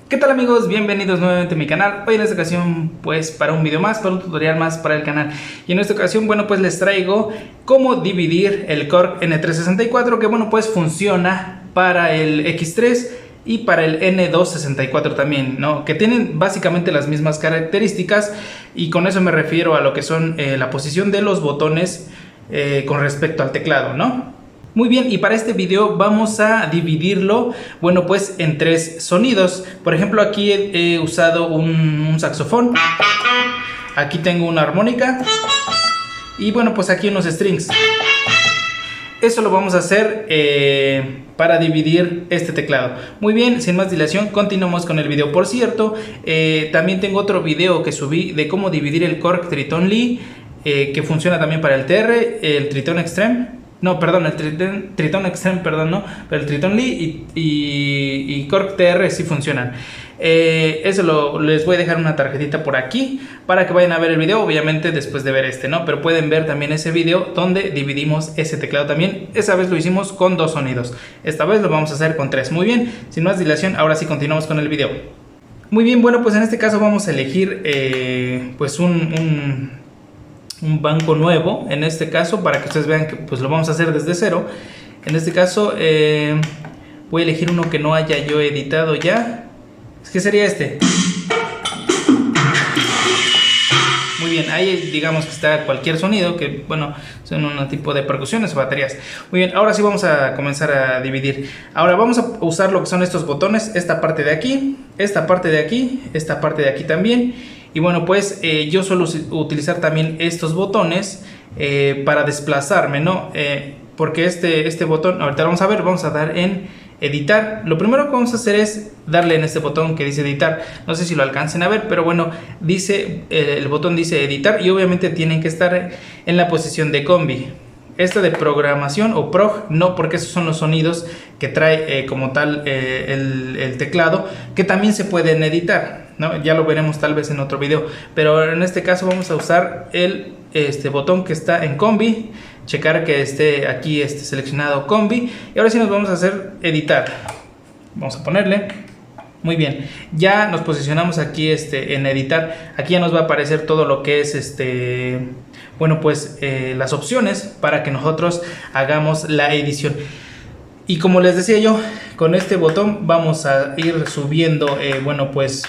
¿Qué tal amigos? Bienvenidos nuevamente a mi canal. Hoy en esta ocasión pues para un video más, para un tutorial más para el canal. Y en esta ocasión bueno pues les traigo cómo dividir el Korg N364, que bueno pues funciona para el X3 y para el N264 también, ¿no? Que tienen básicamente las mismas características, y con eso me refiero a lo que son la posición de los botones con respecto al teclado, ¿no? Muy bien, y para este video vamos a dividirlo, bueno pues en tres sonidos. Por ejemplo, aquí he usado un saxofón, aquí tengo una armónica y bueno pues aquí unos strings. Eso lo vamos a hacer para dividir este teclado. Muy bien, sin más dilación, continuamos con el video. Por cierto, también tengo otro video que subí de cómo dividir el Korg Triton Lee, que funciona también para el TR, el Triton Extreme. No, perdón, el Triton Extreme, perdón, no, pero el Triton Lee y Korg TR sí funcionan. Eso les voy a dejar una tarjetita por aquí para que vayan a ver el video, obviamente después de ver este, ¿no? Pero pueden ver también ese video donde dividimos ese teclado también. Esa vez lo hicimos con dos sonidos, esta vez lo vamos a hacer con tres. Muy bien, sin más dilación, ahora sí continuamos con el video. Muy bien, bueno, pues en este caso vamos a elegir pues un banco nuevo, en este caso, para que ustedes vean que pues lo vamos a hacer desde cero. En este caso voy a elegir uno que no haya yo editado ya. ¿Qué sería este? Muy bien, ahí digamos que está cualquier sonido, que bueno, son un tipo de percusiones o baterías. Muy bien, ahora sí vamos a comenzar a dividir. Ahora vamos a usar lo que son estos botones, esta parte de aquí, esta parte de aquí, esta parte de aquí también. Y bueno pues yo suelo utilizar también estos botones para desplazarme, ¿no? Porque este botón, ahorita lo vamos a ver, vamos a dar en editar. Lo primero que vamos a hacer es darle en este botón que dice editar. No sé si lo alcancen a ver, pero bueno, dice el botón dice editar, y obviamente tienen que estar en la posición de combi. Esta de programación o prog no, porque esos son los sonidos que trae como tal el teclado, que también se pueden editar, ¿no? Ya lo veremos tal vez en otro video, pero en este caso vamos a usar el botón que está en combi, checar que esté aquí seleccionado combi, y ahora sí nos vamos a hacer editar. Vamos a ponerle. Muy bien, ya nos posicionamos aquí en editar. Aquí ya nos va a aparecer todo lo que es bueno pues las opciones para que nosotros hagamos la edición. Y como les decía yo, con este botón vamos a ir subiendo bueno pues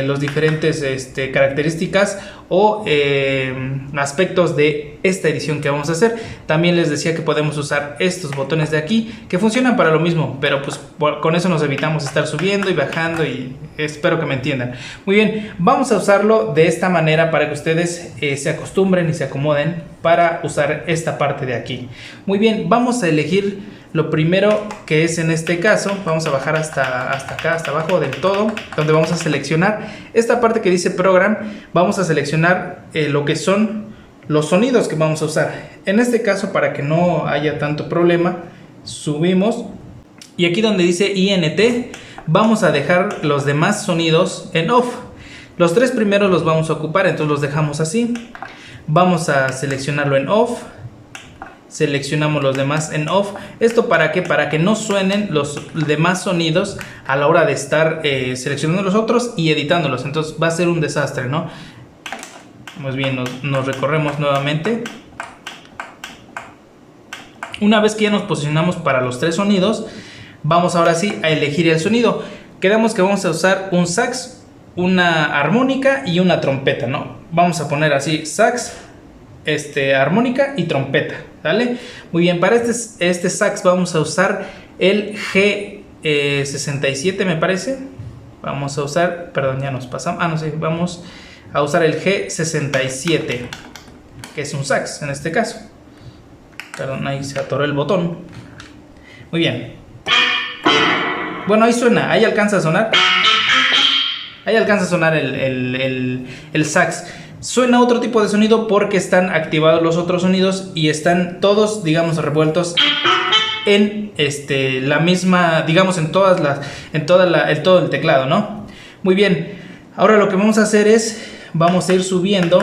los diferentes características o aspectos de esta edición que vamos a hacer. También les decía que podemos usar estos botones de aquí que funcionan para lo mismo, pero pues con eso nos evitamos estar subiendo y bajando, y espero que me entiendan. Muy bien, vamos a usarlo de esta manera para que ustedes se acostumbren y se acomoden para usar esta parte de aquí. Muy bien, vamos a elegir lo primero, que es en este caso, vamos a bajar hasta acá, hasta abajo del todo, donde vamos a seleccionar esta parte que dice Program. Vamos a seleccionar lo que son los sonidos que vamos a usar. En este caso, para que no haya tanto problema, subimos, y aquí donde dice INT, vamos a dejar los demás sonidos en off. Los tres primeros los vamos a ocupar, entonces los dejamos así. Vamos a seleccionarlo en off. Seleccionamos los demás en off. ¿Esto para qué? Para que no suenen los demás sonidos a la hora de estar seleccionando los otros y editándolos. Entonces va a ser un desastre, ¿no? Muy bien, nos recorremos nuevamente. Una vez que ya nos posicionamos para los tres sonidos, vamos ahora sí a elegir el sonido. Quedamos que vamos a usar un sax, una armónica y una trompeta, ¿no? Vamos a poner así sax, armónica y trompeta, ¿vale? Muy bien, para este sax vamos a usar el G67, me parece. Vamos a usar, perdón, ya nos pasamos, no sé, vamos a usar el G67, que es un sax en este caso. Perdón, ahí se atoró el botón. Muy bien. Bueno, ahí suena, ahí alcanza a sonar. Ahí alcanza a sonar el sax. Suena otro tipo de sonido porque están activados los otros sonidos y están todos, digamos, revueltos en la misma, digamos, en todo el teclado, ¿no? Muy bien. Ahora lo que vamos a hacer es, vamos a ir subiendo.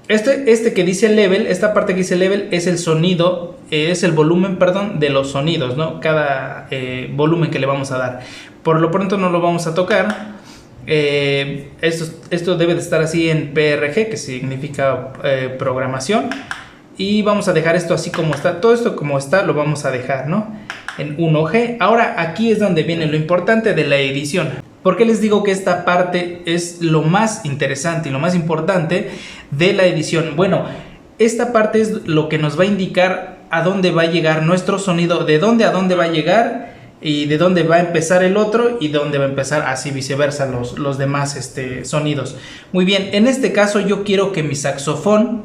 Este que dice level, esta parte que dice level es el sonido, es el volumen, perdón, de los sonidos, ¿no? Cada volumen que le vamos a dar. Por lo pronto no lo vamos a tocar. Esto debe de estar así en PRG, que significa programación. Y vamos a dejar esto así como está. Todo esto como está lo vamos a dejar, ¿no? En 1G. Ahora aquí es donde viene lo importante de la edición. ¿Por qué les digo que esta parte es lo más interesante y lo más importante de la edición? Bueno, esta parte es lo que nos va a indicar a dónde va a llegar nuestro sonido, de dónde a dónde va a llegar y de dónde va a empezar el otro y dónde va a empezar así viceversa los demás sonidos. Muy bien, en este caso yo quiero que mi saxofón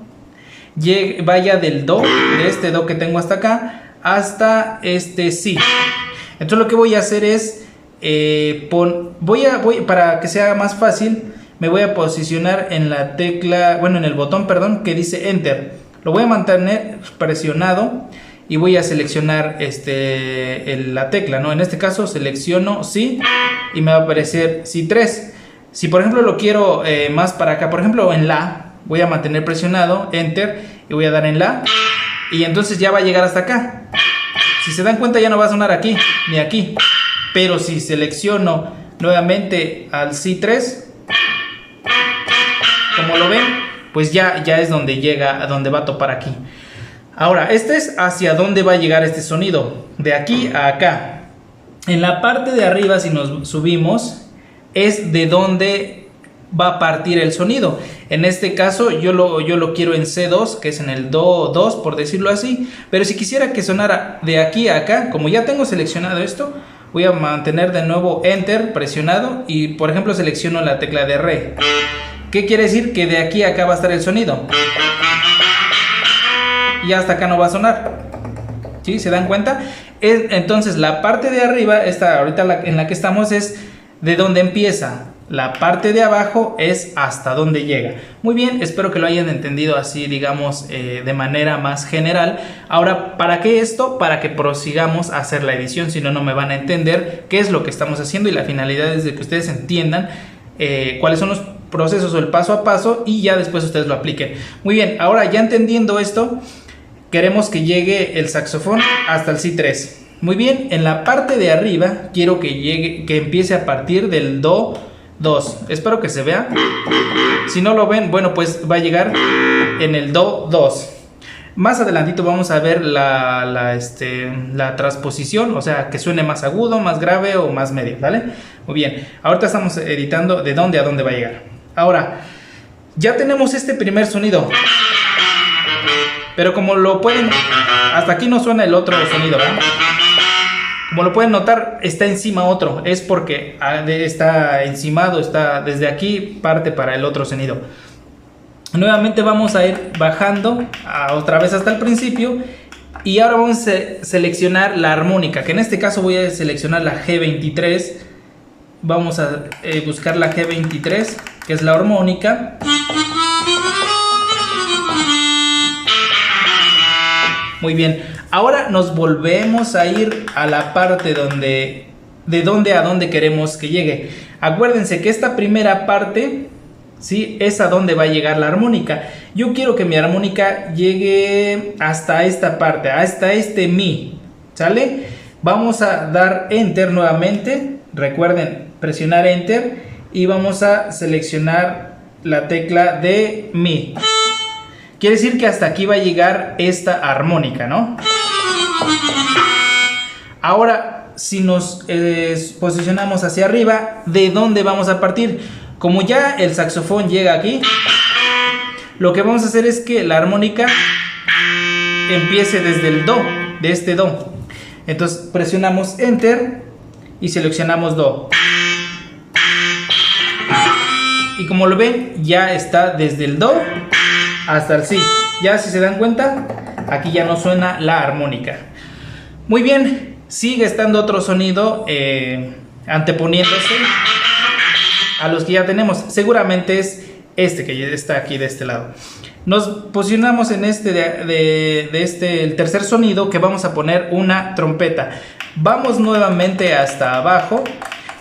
vaya del do, de este do que tengo hasta acá, hasta este si. Entonces lo que voy a hacer es para que sea más fácil, me voy a posicionar en la tecla, bueno, en el botón, perdón, que dice Enter. Lo voy a mantener presionado y voy a seleccionar la tecla, ¿no? En este caso selecciono Si y me va a aparecer Si 3. Si por ejemplo lo quiero más para acá, por ejemplo en La, voy a mantener presionado Enter y voy a dar en La y entonces ya va a llegar hasta acá. Si se dan cuenta ya no va a sonar aquí ni aquí, pero si selecciono nuevamente al Si 3, como lo ven, pues ya es donde llega, a donde va a topar aquí. Ahora, este es hacia dónde va a llegar este sonido, de aquí a acá. En la parte de arriba, si nos subimos, es de donde va a partir el sonido. En este caso yo lo quiero en C2, que es en el Do 2, por decirlo así. Pero si quisiera que sonara de aquí a acá, como ya tengo seleccionado esto, voy a mantener de nuevo Enter presionado y por ejemplo selecciono la tecla de Re. ¿Qué quiere decir? Que de aquí a acá va a estar el sonido y hasta acá no va a sonar. ¿Sí? ¿Se dan cuenta? Entonces la parte de arriba, ahorita en la que estamos, es de donde empieza. La parte de abajo es hasta donde llega. Muy bien, espero que lo hayan entendido así, digamos, de manera más general. Ahora, ¿para qué esto? Para que prosigamos a hacer la edición, si no, no me van a entender qué es lo que estamos haciendo, y la finalidad es de que ustedes entiendan cuáles son los procesos o el paso a paso y ya después ustedes lo apliquen. Muy bien, ahora ya entendiendo esto, queremos que llegue el saxofón hasta el Si 3. Muy bien, en la parte de arriba quiero que empiece a partir del Do 2. Espero que se vea. Si no lo ven, bueno, pues va a llegar en el Do 2. Más adelantito vamos a ver la transposición, o sea, que suene más agudo, más grave o más medio, ¿vale? Muy bien, ahorita estamos editando de dónde a dónde va a llegar. Ahora, ya tenemos este primer sonido, pero como lo pueden, hasta aquí no suena el otro sonido, ¿verdad? Como lo pueden notar, está encima otro, es porque está encimado, está desde aquí, parte para el otro sonido. Nuevamente vamos a ir bajando otra vez hasta el principio y ahora vamos a seleccionar la armónica, que en este caso voy a seleccionar la G23. Vamos a buscar la G23, que es la armónica. Muy bien, ahora nos volvemos a ir a la parte de dónde a dónde queremos que llegue. Acuérdense que esta primera parte, ¿sí?, es a dónde va a llegar la armónica. Yo quiero que mi armónica llegue hasta esta parte, hasta este Mi, ¿sale? Vamos a dar Enter nuevamente. Recuerden presionar Enter y vamos a seleccionar la tecla de Mi. Quiere decir que hasta aquí va a llegar esta armónica, ¿no? Ahora, si nos posicionamos hacia arriba, ¿de dónde vamos a partir? Como ya el saxofón llega aquí, lo que vamos a hacer es que la armónica empiece desde el Do, de este Do. Entonces presionamos Enter y seleccionamos Do. Y como lo ven, ya está desde el Do hasta el Si. Ya, si se dan cuenta, aquí ya no suena la armónica. Muy bien, sigue estando otro sonido anteponiéndose a los que ya tenemos. Seguramente es este que ya está aquí de este lado. Nos posicionamos en el tercer sonido, que vamos a poner una trompeta. Vamos nuevamente hasta abajo,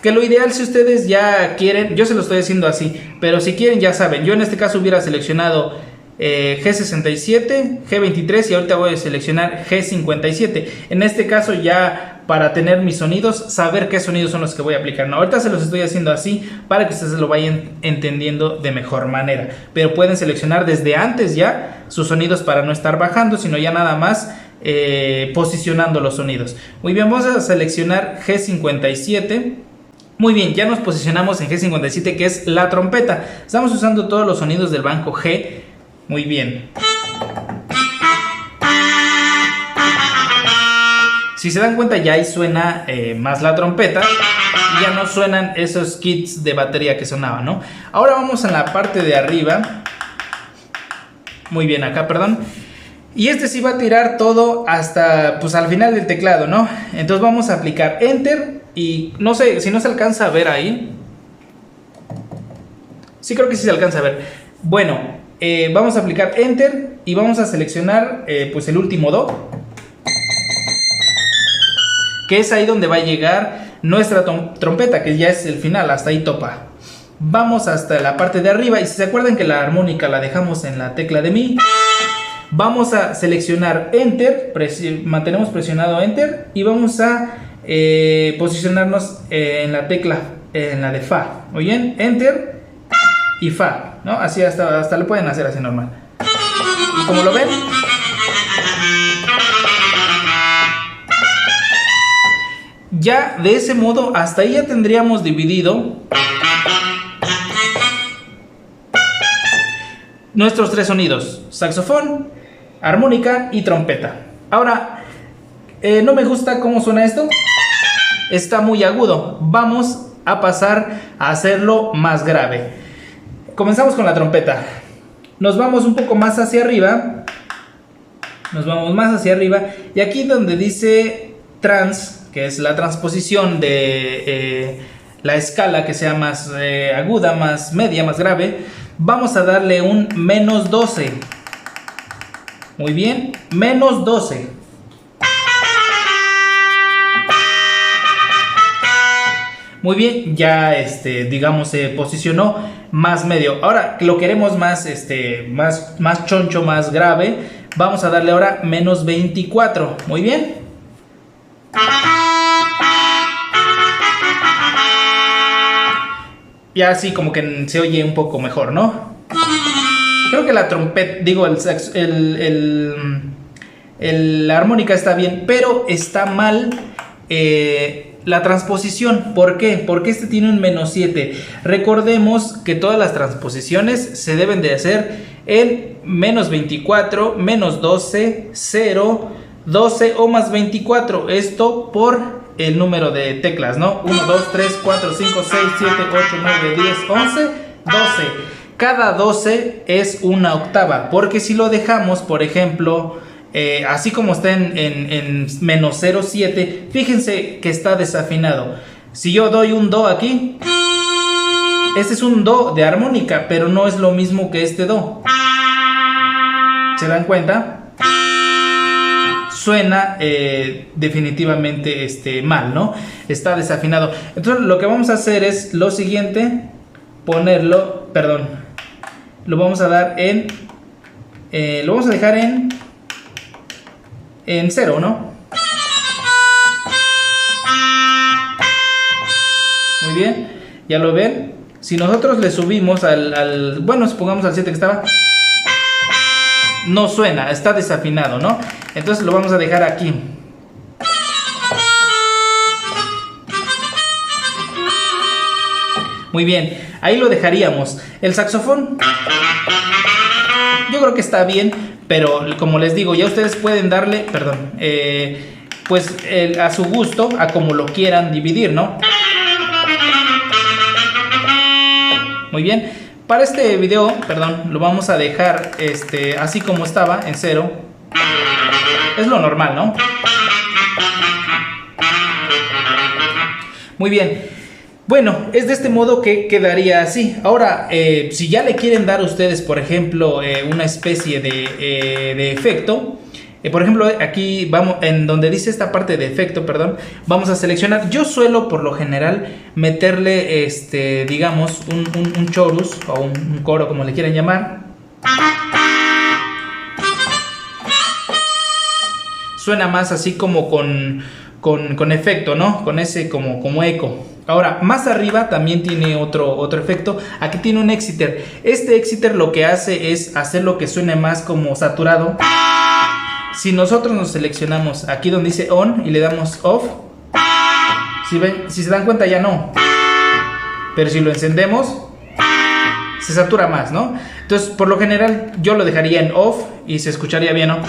que lo ideal, si ustedes ya quieren, yo se lo estoy haciendo así, pero si quieren, ya saben, yo en este caso hubiera seleccionado G67, G23 y ahorita voy a seleccionar G57. En este caso ya para tener mis sonidos, saber qué sonidos son los que voy a aplicar. No, ahorita se los estoy haciendo así para que ustedes lo vayan entendiendo de mejor manera. Pero pueden seleccionar desde antes ya sus sonidos para no estar bajando, sino ya nada más posicionando los sonidos. Muy bien, vamos a seleccionar G57. Muy bien, ya nos posicionamos en G57, que es la trompeta. Estamos usando todos los sonidos del banco G. Muy bien. Si se dan cuenta, ya ahí suena más la trompeta y ya no suenan esos kits de batería que sonaban, ¿no? Ahora vamos a la parte de arriba. Muy bien, acá, perdón. Y este sí va a tirar todo hasta, pues, al final del teclado, ¿no? Entonces vamos a aplicar Enter y no sé si no se alcanza a ver ahí. Sí, creo que sí se alcanza a ver. Bueno, vamos a aplicar Enter y vamos a seleccionar pues el último Do, que es ahí donde va a llegar nuestra trompeta, que ya es el final, hasta ahí topa. Vamos hasta la parte de arriba y si se acuerdan que la armónica la dejamos en la tecla de Mi, vamos a seleccionar Enter, mantenemos presionado Enter y vamos a posicionarnos en la tecla, en la de Fa. Muy bien, Enter y Fa, ¿no? Así hasta lo pueden hacer así normal. Y como lo ven, ya de ese modo hasta ahí ya tendríamos dividido nuestros tres sonidos: saxofón, armónica y trompeta. Ahora, no me gusta cómo suena esto. Está muy agudo. Vamos a pasar a hacerlo más grave. Comenzamos con la trompeta. Nos vamos un poco más hacia arriba. Nos vamos más hacia arriba. Y aquí donde dice trans, que es la transposición de la escala que sea más aguda, más media, más grave, vamos a darle un menos 12. Muy bien, menos 12. Muy bien, ya digamos se posicionó más medio. Ahora lo queremos más más choncho, más grave. Vamos a darle ahora menos 24. Muy bien. Y así como que se oye un poco mejor, ¿no? Creo que la trompeta, digo, la armónica está bien, pero está mal la transposición. ¿Por qué? Porque este tiene un menos 7. Recordemos que todas las transposiciones se deben de hacer en menos 24, menos 12, 0, 12 o más 24. Esto por el número de teclas, ¿no? 1, 2, 3, 4, 5, 6, 7, 8, 9, 10, 11, 12. Cada 12 es una octava, porque si lo dejamos, por ejemplo, así como está en menos 0,7, fíjense que está desafinado. Si yo doy un Do aquí, este es un Do de armónica, pero no es lo mismo que este Do. ¿Se dan cuenta? Suena definitivamente mal, ¿no? Está desafinado. Entonces lo que vamos a hacer es lo siguiente: ponerlo, perdón, lo vamos a dar en, lo vamos a dejar en 0, ¿no? Muy bien, ya lo ven. Si nosotros le subimos bueno, supongamos al 7 que estaba, no suena, está desafinado, ¿no? Entonces lo vamos a dejar aquí. Muy bien, ahí lo dejaríamos. El saxofón, yo creo que está bien, pero como les digo, ya ustedes pueden darle, perdón, pues a su gusto, a como lo quieran dividir, ¿no? Muy bien, para este video, perdón, lo vamos a dejar así como estaba, en 0. Es lo normal, ¿no? Muy bien. Bueno, es de este modo que quedaría así. Ahora, si ya le quieren dar ustedes, por ejemplo, una especie de efecto, por ejemplo, aquí vamos, en donde dice esta parte de efecto, perdón, vamos a seleccionar. Yo suelo, por lo general, meterle, digamos, un chorus o un coro, como le quieran llamar. suena más así como con efecto, ¿no? Con ese como eco. Ahora, más arriba también tiene otro efecto. Aquí tiene un exciter. Este exciter lo que hace es hacer lo que suene más como saturado. Si nosotros nos seleccionamos aquí donde dice on y le damos off, si se dan cuenta ya no. Pero si lo encendemos, se satura más, ¿no? Entonces, por lo general, yo lo dejaría en off y se escucharía bien, ¿no?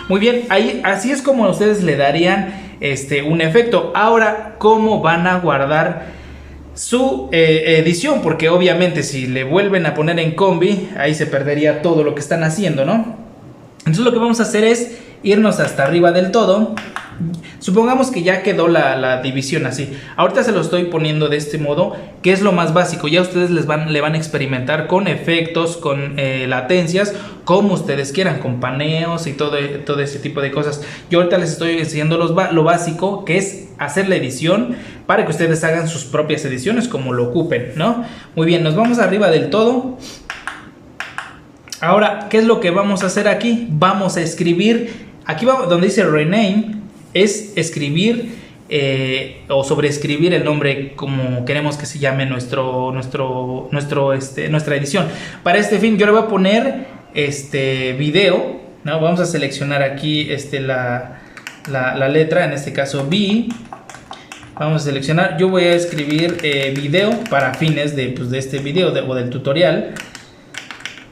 Muy bien, así es como ustedes le darían un efecto. Ahora, ¿cómo van a guardar su edición? Porque obviamente si le vuelven a poner en combi, ahí se perdería todo lo que están haciendo, ¿no? Entonces lo que vamos a hacer es irnos hasta arriba del todo. Supongamos que ya quedó la división así. Ahorita se lo estoy poniendo de este modo, que es lo más básico. Ya ustedes le van a experimentar con efectos, con latencias, como ustedes quieran, con paneos y todo ese tipo de cosas. Yo ahorita les estoy enseñando lo básico, que es hacer la edición para que ustedes hagan sus propias ediciones como lo ocupen, ¿no? Muy bien, nos vamos arriba del todo. Ahora, ¿qué es lo que vamos a hacer aquí? Vamos a escribir, aquí donde dice rename, es escribir o sobreescribir el nombre como queremos que se llame nuestra edición. Para este fin yo le voy a poner video, ¿no? Vamos a seleccionar aquí la letra, en este caso B. Vamos a seleccionar, yo voy a escribir video para fines de este video o del tutorial.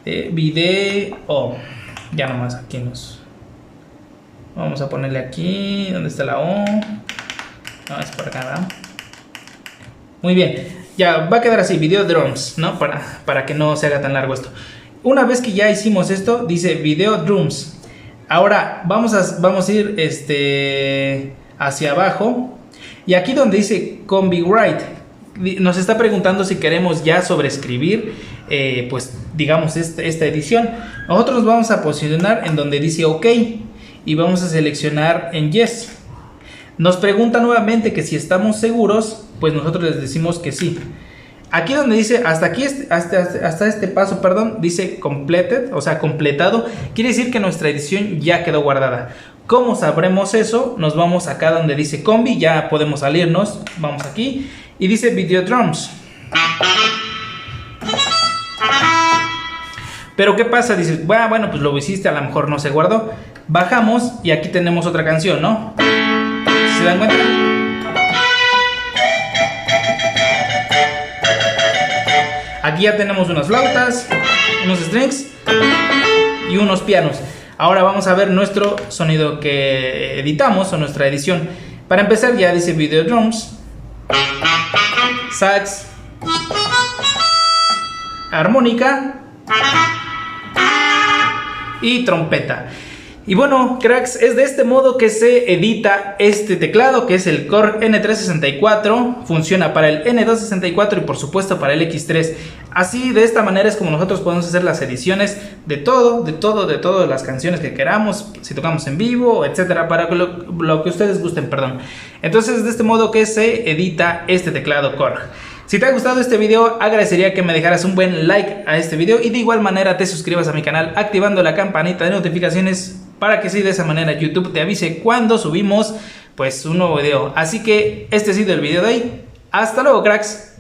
Video, ya nomás aquí vamos a ponerle aquí donde está la O. No, es por acá, ¿verdad? Muy bien, ya va a quedar así, video drums, ¿no? Para que no se haga tan largo esto. Una vez que ya hicimos esto, dice video drums. Ahora vamos a ir hacia abajo, y aquí donde dice combi write nos está preguntando si queremos ya sobreescribir pues digamos esta edición. Nosotros nos vamos a posicionar en donde dice OK y vamos a seleccionar en yes. Nos pregunta nuevamente que si estamos seguros, pues nosotros les decimos que sí. Aquí donde dice hasta aquí, hasta este paso, perdón, dice completed, o sea completado, quiere decir que nuestra edición ya quedó guardada. ¿Cómo sabremos eso? Nos vamos acá donde dice combi, ya podemos salirnos, vamos aquí y dice video drums. Pero ¿qué pasa? Dices, bueno, pues lo hiciste, a lo mejor no se guardó. Bajamos y aquí tenemos otra canción, ¿no? ¿Se dan cuenta? Aquí ya tenemos unas flautas, unos strings y unos pianos. Ahora vamos a ver nuestro sonido que editamos o nuestra edición. Para empezar ya dice video drums, sax, armónica y trompeta. Y bueno, cracks, es de este modo que se edita este teclado, que es el Korg N364. Funciona para el N264 y por supuesto para el X3. Así, de esta manera es como nosotros podemos hacer las ediciones de todas las canciones que queramos, si tocamos en vivo, etcétera, para lo que ustedes gusten, perdón. Entonces, de este modo que se edita este teclado Korg. Si te ha gustado este video, agradecería que me dejaras un buen like a este video y de igual manera te suscribas a mi canal activando la campanita de notificaciones para que así de esa manera YouTube te avise cuando subimos pues un nuevo video. Así que este ha sido el video de hoy. Hasta luego, cracks.